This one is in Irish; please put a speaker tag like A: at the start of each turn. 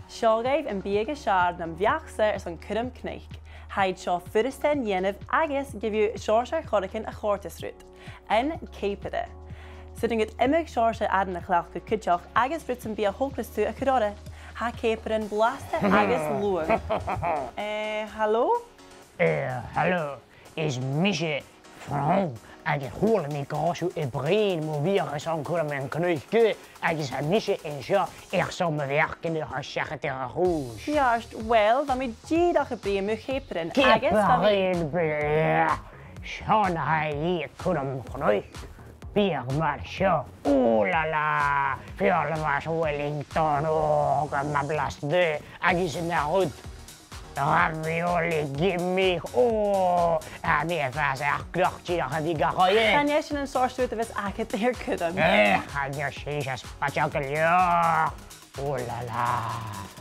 A: Seogaibh an bíag seard na bheachsa ar san Cuirm-chnuic. Haid seo furisten dhéanamh agus gibh seoirse choracin a chórtasrút. An cépide. Sitting at imig seoirse adan na chleach go cuiteach agus brit an bí a hóclas tú a churáda. Ha cépadan blasta agus luag. Hallo?
B: Hallo. Is misje vrouw. Agus hoorde me gasje in brein moet weer zo'n Cuirm-chnuic. Agus het misje in zo echt zo me werken de zeggen tegen hoes.
A: Juist, wel, van mij diedag gebreid moet cépadan.
B: Keparin be. Zo'n hij hier Cuirm-chnuic. Bier maar zo. Oeh la la. Veel was Wellington ook maar blast de. Agus in de hoed. Ravioli, gimme. Nee, het echt krachtje dat die gaaien.
A: Kan jij een soort uit de wet aanget hier kunnen?
B: Ga je zien, spatje, ja. Oh la la.